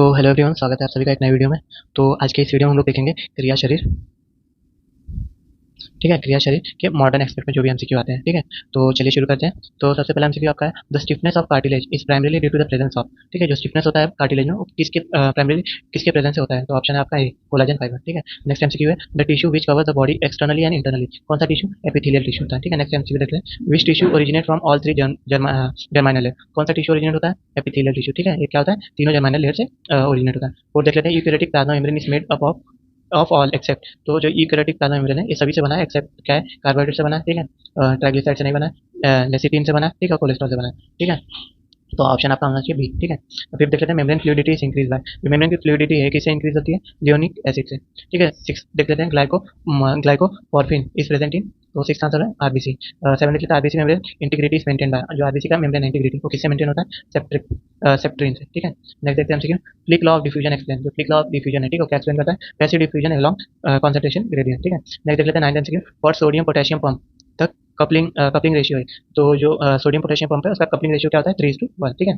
तो hello everyone, स्वागत है आप सभी का एक नए वीडियो में। तो आज के इस वीडियो में हम लोग देखेंगे क्रिया शरीर। ठीक है, क्रिया शरीर के मॉडर्न एक्सपेक्ट में जो भी एमसीक्यू आते हैं। ठीक है, तो चलिए शुरू करते हैं। तो सबसे पहला एमसीक्यू आपका है, the stiffness of cartilage is primarily due to the presence of. ठीक है, जो स्टिफनेस होता है कार्टिलेज में वो किसके प्राइमरी किसके प्रेजेंस से होता है? तो ऑप्शन है आपका ए, कोलाजन फाइबर। ठीक है, नेक्स्ट एमसीक्यू है, the tissue which cover the body externally and internally. कौन सा टिश्यू? एपिथेलियल टिश्यू होता है। ठीक है, नेक्स्ट एमसीक्यू देख लें, which tissue originate from all three germinal layer. कौन सा टिश्यू ओरिजिनेट होता है? Epithelial tissue. ठीक है, ये क्या होता है? तीनों जर्माइनल लेयर से ओरिजिनेट होता है। और देख लेते हैं, eukaryotic plasma membrane is made up of all except. तो जो यूकैरियोटिक प्लाज्मा मेम्ब्रेन है ये सभी से बना है एक्सेप्ट क्या है? कार्बोहाइड्रेट से बना है। ठीक है, ट्राइग्लिसराइड से नहीं बना है, लेसिटिन से बना है। ठीक है, कोलेस्ट्रॉल से बना है। ठीक है, तो ऑप्शन आपका होना चाहिए बी। ठीक है, तो फिर देख लेते हैं, membrane fluidity is increase by. जो मेम्ब्रेन की फ्लूइडिटी है किससे इंक्रीज होती है? लियोनिक एसिड से। ठीक है, सिक्स देख लेते हैं, ग्लाइकोपॉर्फिन इज प्रेजेंट इन। तो सिक्स आंसर है आरबीसी। सेवन देख लेते हैं, RBC membrane integrity is maintain by. जो आरबीसी का मेम्ब्रेन इंटीग्रिटी वो किससे मेंटेन होता है? सेप्ट्रिन से। ठीक है, नेक्स्ट देखते हैं हम flick law of diffusion explain. जो फ्लिक लॉ ऑफ डिफ्यूजन है, ठीक है, क्या एक्सप्लेन करता है? Passive diffusion along concentration gradient. ठीक है, नेक्स्ट देख लेते हैं, ninth MCQ, what sodium potassium pump तक कपलिंग रेशियो है। तो जो सोडियम पोटेशियम पंप है उसका कपलिंग रेशियो क्या होता है? 3:1। ठीक है,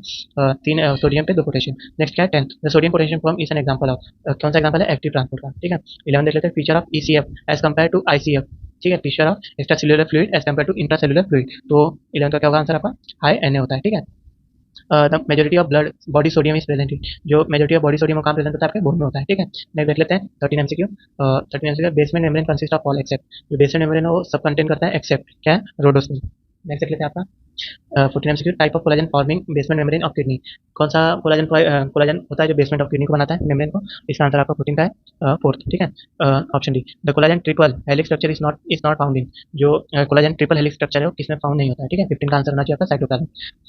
तीन सोडियम पे दो पोटेशियम। नेक्स्ट क्या है? 10th, the sodium potassium pump is an example of. कौन सा एग्जांपल है? एक्टिव ट्रांसपोर्ट का। ठीक है, 11 देख लेते हैं, feature of ECF as compare to ICF. ठीक है, feature of extracellular fluid as compare to intracellular fluid. तो 11 का क्या होगा आंसर आपका? हाई एनए होता है। ठीक है, the majority of blood body sodium is present in. जो मेजोरिटी ऑफ बॉडी सोडियम कहाँ प्रेजेंट होता है? आपके बोन में होता है। ठीक है, नेक्स्ट देख लेते हैं 13 MCQ, basement membrane consist of all except. जो बेसमेंट मेम्ब्रेन है वो सब कंटेन करता है एक्सेप्ट क्या है? रोडोस्पिन। नेक्स्ट देख लेते हैं आपका 14 MCQ, type of collagen forming basement membrane of kidney. कौन सा कोलाजन होता है जो बेसमेंट ऑफ किडनी को बनाता है मेम्ब्रेन को? इसका आंसर आपका 14 का है, फोर्थ। ठीक है, option D, the collagen triple helix structure is not found in. जो कोलाजन ट्रिपल हेलिक्स स्ट्रक्चर है वो किसमें फाउंड नहीं होता है? ठीक है, 15 का आंसर होना चाहिए आपका साइटोप्लाज्म।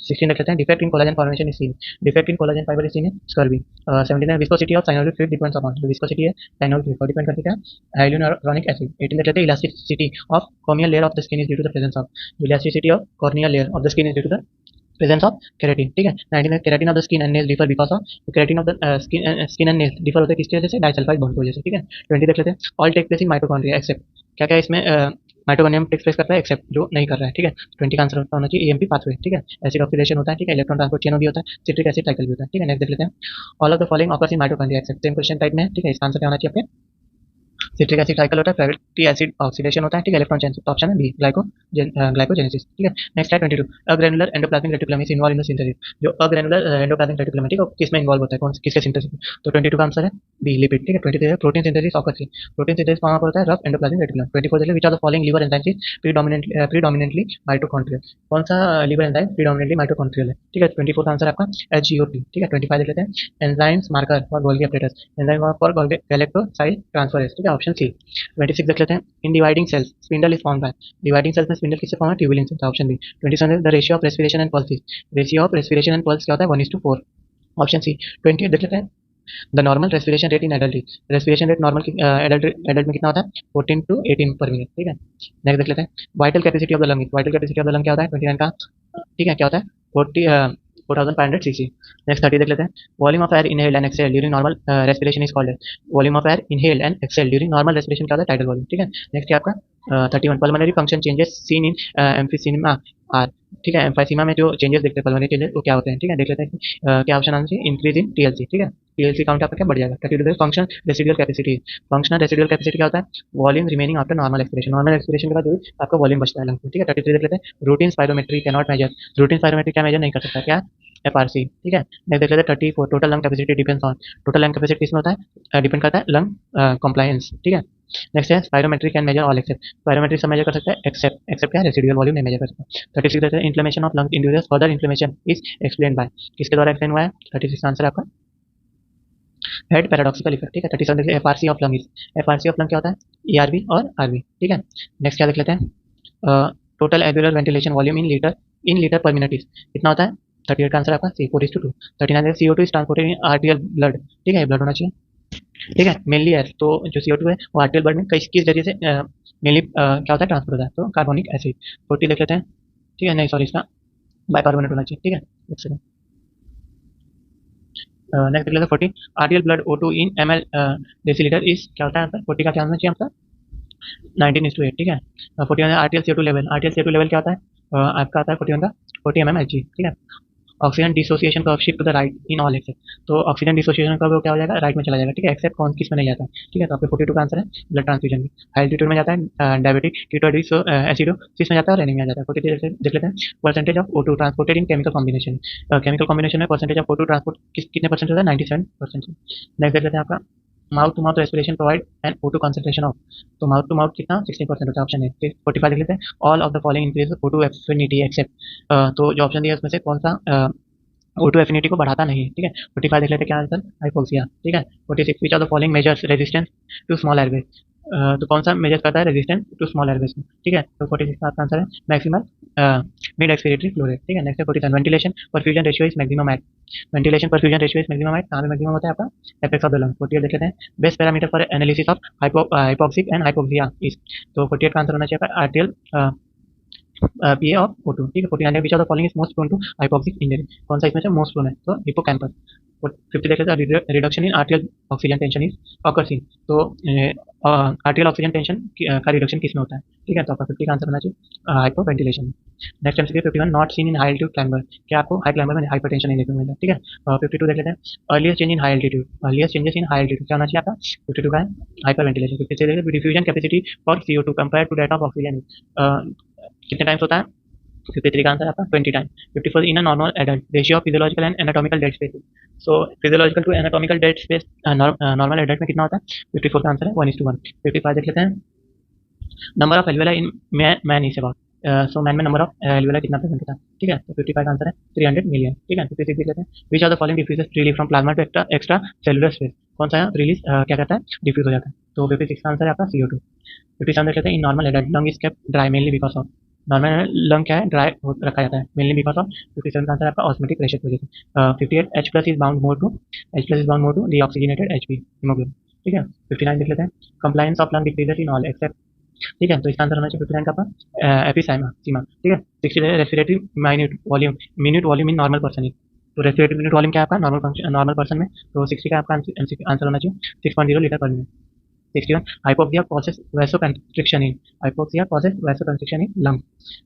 16 देख लेते हैं, defect in collagen formation is seen. Defect in collagen fibre is seen in scurvy. 17 है, viscosity of synovial fluid depends upon. जो विस्कोसिटी है साइनोवियल फ्लूइड पर डिपेंड करती है हाइलुरोनिक एसिड। 18 देख लेते हैं, elasticity of corneal layer of the skin is due to the presence of. जो elasticity of corneal layer of the skin is due to the presence of keratin. ठीक है, 19 में, keratin of the skin and nails differ because of. Keratin of the skin and nails differ होते हैं किसकी वजह से? Disulphide bond की वजह से। ठीक है, 20 देख लेते हैं, all take place in mitochondria except. क्या क्या इसमें माइटोकॉन्ड्रिया टेक प्लेस करता है एक्सेप्ट जो नहीं कर रहा है। ठीक है, 20 का आंसर होना चाहिए एएमपी पाथवे। ठीक है, एसिड ऑक्सीडेशन होता है। ठीक है, इलेक्ट्रॉन ट्रांसपोर्ट चेन भी होता है, सिट्रिक एसिड साइकिल भी होता है। ठीक है, नेक्स्ट देख लेते हैं, all of the following occurs in mitochondria except. Same question type में है। ठीक है, इसका आंसर क्या होना चाहिए आपके? सिट्रिक एसिड साइकिल होता है, फैटी एसिड ऑक्सीडेशन होता है। ठीक है, इलेक्ट्रॉन चेंज। तो ऑप्शन है बी, ग्लाइकोजेनेसिस। ठीक है, नेक्स्ट है 22, agranular endoplasmic reticulum is involve in the synthesis. जो अग्रेनुलर एंडोप्लाज्मिक रेटिकुलम है, ठीक है, किसमें इन्वॉल्व होता है? कौन किसके सिंथेसिस में? तो 22 का आंसर है बी, लिपिड। ठीक है, 23 है, protein synthesis occurs in. Protein synthesis कहाँ पर होता है? Rough endoplasmic reticulum. 24 है, which are the following liver enzymes is predominantly mitochondrial. कौन सा लिवर एंजाइम प्रीडोमिनेंटली माइटोकॉन्ड्रियल है? ठीक है, 24 का आंसर आपका एचजीओटी। ठीक है, 25 देख लेते हैं, enzymes marker for Golgi apparatus. Enzyme for galactoside transferase. ठीक है, ऑप्शन सी। 26 देख लेते हैं, in dividing cells spindle is formed by. Dividing cells में स्पिंडल किससे फॉर्म है? ट्यूबुलिन से। Option B. 27 the ratio of respiration and pulse. Ratio of respiration and pulse क्या होता है? 1:4। Option C. 28 देख लेते हैं, the normal respiration rate in adult. Respiration rate normal adult में कितना होता है? 14 to 18 पर मिनट। ठीक है, नेक्स्ट देख लेते हैं, vital capacity of the lung. Vital capacity of the lung क्या होता है? 29 का। ठीक है, क्या होता है? 4500 सीसी। नेक्स्ट 30 देख लेते हैं, volume of air inhaled and exhaled during normal respiration is called. Volume of air inhaled and exhaled during normal respiration क्या होता है? Tidal volume. ठीक है, नेक्स्ट है आपका 31, pulmonary function changes seen in emphysema are. ठीक है, एम्फाइसीमा में जो चेंजेस देखते हैं पल्मोनरी चेंजेस वो क्या होते हैं? ठीक है, देख लेते हैं क्या ऑप्शन आना चाहिए? Increase in TLC. ठीक है, टीएलसी काउंट आपका क्या बढ़ जाएगा? 32 function residual capacity. Functional residual capacity क्या होता है? Volume remaining after normal expiration. Normal expiration के बाद जो आपका वॉल्यूम बचता है लंग में। ठीक है, 33 देख लेते हैं, routine spirometry can not measure. Routine spirometry क्या मेजर नहीं कर सकता? क्या? एफआरसी। ठीक है, नेक्स्ट देख लेते हैं 34, total lung capacity depends on. Total lung capacity किसमें होता है? डिपेंड करता है लंग कंप्लायंस। ठीक है, नेक्स्ट है spirometry can measure all except. Spirometry सब मेजर कर सकता है एक्सेप्ट। एक्सेप्ट क्या है? रेसिडुअल वॉल्यूम नहीं मेजर कर सकता। 36 देख लेते हैं, inflammation of lung induces further inflammation is explained bye. किसके द्वारा एक्सप्लेन हुआ है? 36 आंसर आपका हेड पैराडॉक्सिकल इफेक्ट। ठीक है, 37 देख लेते हैं, FRC of lung is. FRC of lung क्या होता है? ईआरवी और आरवी। ठीक है, नेक्स्ट क्या देख लेते हैं, total alveolar ventilation volume in litre पर मिनट इज कितना होता है? 38 का आंसर आपका सी, 4:2। 39 CO2 is transported in आर्टियल blood. ठीक है, ब्लड होना चाहिए। ठीक है, मेनली एयर। तो जो CO2 है वो आर्टियल ब्लड में किस जरिए से मेनली क्या होता है? ट्रांसफर होता है, तो कार्बोनिक एसिड। 40 देख लेते हैं। ठीक है, नहीं सॉरी, इसका बाइकार्बोनेट होना चाहिए। ठीक है, एक सेकंड। नेक्स्ट देख लेते हैं 40, आर्टियल blood O2 in ml decilitre is क्या होता है आंसर? 40 का क्या होना चाहिए आपका? 19:8। ठीक है, 41 RTL CO2 level. RTL CO2 level क्या होता है? आपका आता है 41 का 40 mmHg। ठीक है, oxygen dissociation curve shift to the right in all except, तो ऑक्सीजन डिसोसिएशन कर्व क्या हो जाएगा, राइट में चला जाएगा, ठीक है, एक्सेप्ट कौन किस में नहीं जाता, ठीक है। तो आपके 42 का आंसर है ब्लड ट्रांसफ्यूजन में। हाई एल्टीट्यूड में जाता है डायबिटिक एसिडोसिस में जाता है और एनीमिया जाता है। 43 देख लेते हैं, percentage of O2 transported in chemical combination, chemical combination में परसेंटेज ऑफ O2 ट्रांसपोर्ट कितने परसेंट होता है, 97%। नेक्स्ट देख लेते हैं आपका mouth to mouth respiration provide and O2 concentration of, तो माउथ टू माउथ कितना 16% होता है, ऑप्शन है। 45 देख लेते हैं, all of the following increase O2 affinity except, तो जो ऑप्शन दिया है उसमें से कौन सा O2 एफिनिटी को बढ़ाता नहीं है, ठीक है। 45 देख लेते हैं क्या आंसर, हाइपोक्सिया, ठीक है। 46 which of the following measures resistance to small airways, तो कौन सा मेजर करता है रेजिस्टेंस टू स्मॉल एयरवेज में, ठीक है। तो 46 का आपका आंसर है maximum mid expiratory flow rate, ठीक है। नेक्स्ट है 47, ventilation perfusion ratio is maximum at, ventilation perfusion ratio is maximum at, कहाँ पे मैक्सिमम होता है आपका, एपेक्स ऑफ द लंग। 48 देख लेते हैं, best parameter for analysis of hypoxic and hypoxia is, तो 48 का आंसर होना चाहिए आरटीएल पीए ऑफ O2, ठीक है। 49 which of the following is most prone to hypoxic injury, कौन सा इसमें से मोस्ट प्रोन है, तो हिप्पोकैम्पस। 50 देख लेते हैं, reduction in arterial oxygen tension is occur seen, तो आर्टियल ऑक्सीजन टेंशन का रिडक्शन किस में होता है, ठीक है। तो आपका 50 का आंसर होना चाहिए hypo ventilation. Next MCQ 51, not seen in high altitude climber, क्या आपको हाई क्लाइंबर में हाइपरटेंशन नहीं देखने को मिलता, ठीक है। 52 देख लेते हैं, earliest change in high altitude, earliest changes in high altitude क्या होना चाहिए आपका, 52 का है हाइपर वेंटिलेशन। 53 देख लेते हैं, diffusion capacity for CO2 compare to that of oxygen कितने टाइम्स होता है, 53 का आंसर आपका 20 time. 54 in a normal adult, ratio of physiological and anatomical dead space, so physiological to anatomical dead space normal adult में कितना होता है, 54 का आंसर है 1:1। 55 देख लेते हैं, number of alveolar in man is about, so man में नंबर ऑफ एल्वेला कितना प्रेजेंट होता है, ठीक है। तो 55 का आंसर है 300 मिलियन, ठीक है। 56 देख लेते हैं, which of the following diffuses freely from plasma to extracellular space, कौन सा रिलीज क्या कहता है, डिफ्यूज हो जाता है, तो 56 का आंसर है आपका CO2। 57 देख लेते हैं, in normal adult lung is kept dry mainly because of, normal lung क्या है, ड्राई रखा जाता है मेनली बिकॉज ऑफ, 57 का आंसर आपका ऑस्मेटिक प्रेशर की वजह से। 58 H+ is bound more to deoxygenated Hb haemoglobin, ठीक है। 59 देख लेते हैं, compliance of lung decreases in all except, ठीक है। तो इसका आंसर होना चाहिए 59 का आपका एपिसाइमा सीमा, ठीक है। 60 respiratory minute volume in normal person, तो रेस्पिरेटरी मिनट वॉल्यूम क्या है आपका नॉर्मल पर्सन में, तो 60 का आपका आंसर होना चाहिए 6.0 लीटर पर minute. 61 hypoxia causes vasoconstriction in, hypoxia causes vasoconstriction in lung।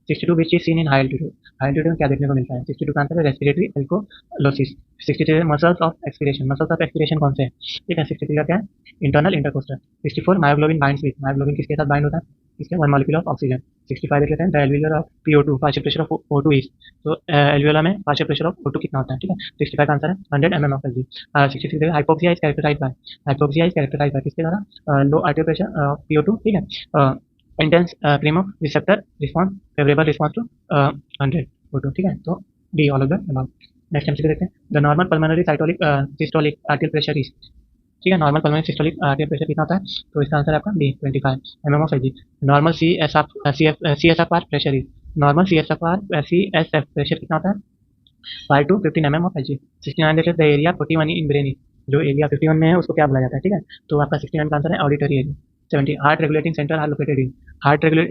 62 which is seen in high altitude में क्या देखने को मिलता है, 62 का आंसर है respiratory alkalosis. 63 muscles of expiration कौन से हैं, ठीक है। 63 का क्या है, internal intercostal. 64 myoglobin binds with, myoglobin किसके साथ बाइंड होता है, इसके वन मॉलिक्यूल ऑफ ऑक्सीजन। 65 देख लेते हैं, the alveolar of PO2 partial pressure of O2 is, तो एल्वियोला में पार्शियल प्रेशर ऑफ O2 कितना होता है, ठीक है। 65 का आंसर है 100 mm of Hg। 66 hypoxia is characterised by किसके द्वारा, लो आर्टियल प्रेशर PO2, ठीक है। Intense cream of receptor response, favourable response to 100 O2, ठीक है। तो D all of the above. Next MCQ देखते हैं, the normal pulmonary systolic arterial pressure is, ठीक है। Normal pulmonary systolic arterial pressure कितना होता है, तो इसका आंसर है आपका D 25 mm of Hg। Normal CSFR pressure is, normal CSF pressure कितना होता है, 5 to 15 mm ऑफ Hg। 69 देख लेते हैं, एरिया 41 इन ब्रेन, जो एरिया 51 में है उसको क्या बोला जाता है, ठीक है। तो आपका 69 का आंसर है auditory area. 70 heart regulating centre are located in,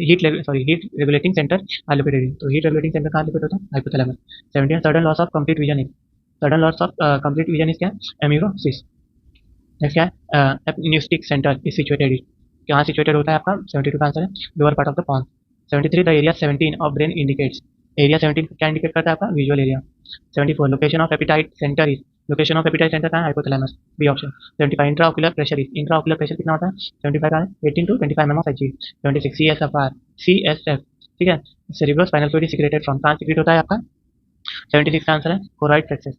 heat regulating centre are located in, तो हीट रेगुलेटिंग सेंटर कहाँ लोकेट होता है, hypothalamus. 71 sudden loss of complete vision is, sudden loss of complete vision is क्या है, amaurosis. Next क्या है, apneustic centre is situated in, कहाँ situated होता है आपका, 72 का आंसर है lower part of the pons. 73 the area 17 of brain indicates, area 17 क्या इंडिकेट करता है आपका, visual area. 74 location of appetite centre is, location of appetite centre कहाँ है, hypothalamus, B option. 75 intraocular pressure is, intraocular pressure कितना होता है, 75 का है 18 to 25 mm of Hg। 76 CSF, ठीक है, सेरिब्रोस्पाइनल फ्लूइड सिक्रेटेड फ्रॉम, कहाँ सिक्रेट होता है आपका, 76 का आंसर है choroid plexus.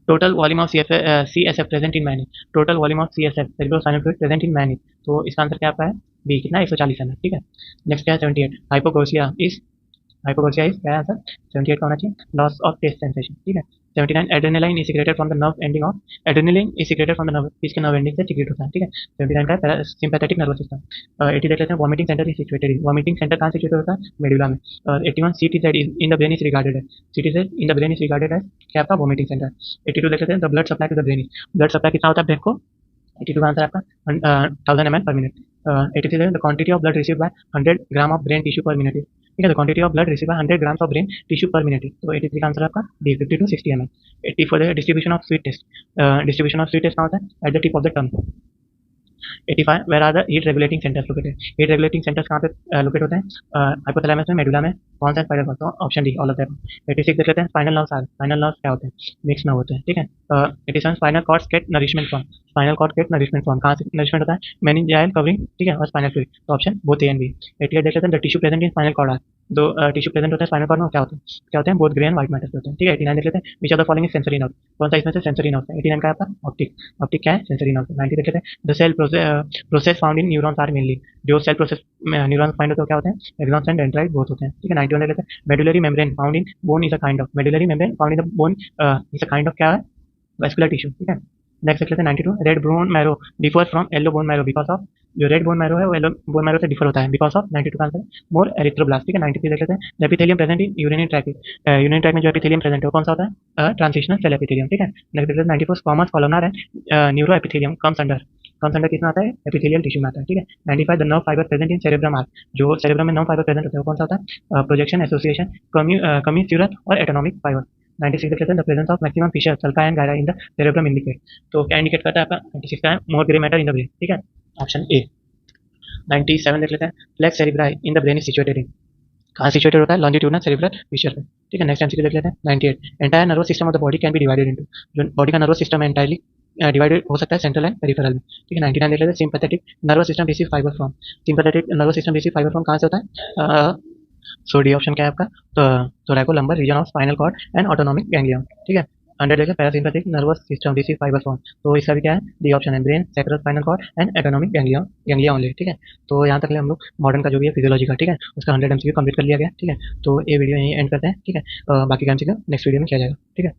Total volume of CSF present in many, total volume of CSF cerebrospinal fluid present in many, तो इसका आंसर क्या आपका है बी, कितना 140 ml, ठीक है। नेक्स्ट क्या है 78 हाइपोक्सिया इज क्या है आंसर, 78 का होना चाहिए लॉस ऑफ टेस्ट सेंसेशन, ठीक है। 79 adrenaline is secreted from the nerve ending of, adrenaline is secreted from the nerve, इसके नर्व एंडिंग से सिक्रेट होता है, ठीक है। 79 का सिंपैथेटिक नर्वस सिस्टम। 80 देख लेते हैं, vomiting centre is situated, vomiting centre कहाँ सिचुएटेड होता है, मेडुला में। 81 CTZ in the brain is regarded as, CTZ in the brain is regarded as क्या आपका वॉमिटिंग सेंटर। 82 देख लेते हैं, the blood supply to the brain, blood supply कितना होता है ब्रेन को, 82 का आंसर आपका 1000 ml per minute. 83 the quantity of blood receive by 100 gram of brain tissue per minute, ठीक है। The quantity of blood receive by 100 grams of brain tissue per minute, तो 83 का आंसर आपका D 50 to 60 ml। 84 the distribution of sweet taste, distribution of sweet taste कहाँ होता है, at the tip of the tongue. 85 where are the heat regulating centres located. Heat regulating centres कहाँ पे locate होते हैं? हाइपोथैलेमस में, medulla में, कौन सा स्पाइनल कॉर्ड? तो option D all of that. 86 देख लेते हैं spinal nerves are. Spinal nerves क्या होते हैं? मिक्स में होते हैं, ठीक है। 87 spinal cords get nourishment from. Spinal cord get nourishment from, कहाँ से नरिशमेंट होता है? मेनिंजियल कवरिंग, ठीक है, और स्पाइनल फ्लूइड। तो option both A and B. 88 देख लेते हैं the tissue present in spinal cord are. दो टिश्यू प्रेजेंट होते हैं स्पाइनल कॉर्ड में, क्या होते हैं? क्या होते हैं? Both grey and white matter होते हैं, ठीक है। 89 देख लेते हैं which of the following is sensory nerve. कौन सा इसमें से सेंसरी नर्व है? 89 का है आपका ऑप्टिक। ऑप्टिक क्या है? Sensory nerve. 90 देख लेते हैं the cell process found in neurons are mainly. जो सेल प्रोसेस न्यूरॉन्स फाइंड होते हैं क्या होते हैं? एक्सॉन्स एंड डेंड्राइट बोथ होते हैं, ठीक है। 91 देख लेते हैं medullary membrane found in bone is a kind of. Medullary membrane found in the bone is a kind of क्या है? वेस्कुलर टिश्यू, ठीक है। नेक्स्ट देख लेते हैं 92 red bone marrow differ from yellow bone marrow because of. जो red bone marrow है वो येलो बोन मैरो से डिफर होता है बिकॉज ऑफ। 92 का आंसर मोर एरिथ्रोब्लास्ट, ठीक है। 93 देख लेते हैं epithelium present in urinary track. Urinary track में जो एपिथेलियम प्रेजेंट है वो कौन सा होता है? ट्रांजिशनल सेल एपिथेलियम, ठीक है। नेक्स्ट देख लेते हैं 94 squamous columnar and neuro epithelium comes under किसमें आता है? एपिथेलियल टिश्यू में आता है, ठीक है। 95 the nerve fibre present in cerebrum are. जो सेरेब्रम में नर्व फाइबर प्रेजेंट होता है वो कौन सा होता है? प्रोजेक्शन, एसोसिएशन, कम्यूस्यूरत और एटोनॉमिक फाइबर। 96 देख लेते हैं the presence of maximum fissure sulci and gyri in the cerebrum indicate. तो क्या इंडिकेट करता है आपका? 96 का है more grey matter in the brain, ठीक है, ऑप्शन ए। 97 देख लेते हैं falx cerebri in the brain is situated in. कहाँ सिचुएटेड होता है? लॉन्जिट्यूडनल सेरिब्रल फिशर में, ठीक है। नेक्स्ट एमसीक्यू देख लेते हैं 98 entire nervous system of the body can be divided into. जो बॉडी का नर्वस सिस्टम है एंटायरली डिवाइडेड हो सकता है सेंट्रल एंड पेरिफेरल में, ठीक है। 99 देख लेते हैं sympathetic nervous system receive fibre from. Sympathetic nervous system receive fibre from कहाँ से होता है? सो डी ऑप्शन क्या है आपका? तो thoracolumbar region of spinal cord and autonomic ganglion, ठीक है। 100 देखिए parasympathetic nervous system receive fibre from. तो इसका भी क्या है? डी ऑप्शन है brain, sacral spinal cord and autonomic ganglia only, ठीक है। तो यहाँ तक ले हम लोग मॉडर्न का जो भी है फिजियोलॉजी का, ठीक है, उसका 100 एमसीक्यू कंप्लीट कर लिया गया, ठीक है। तो ये वीडियो यहीं एंड करते हैं, ठीक है। बाकी का एमसीक्यू नेक्स्ट वीडियो में किया जाएगा, ठीक है।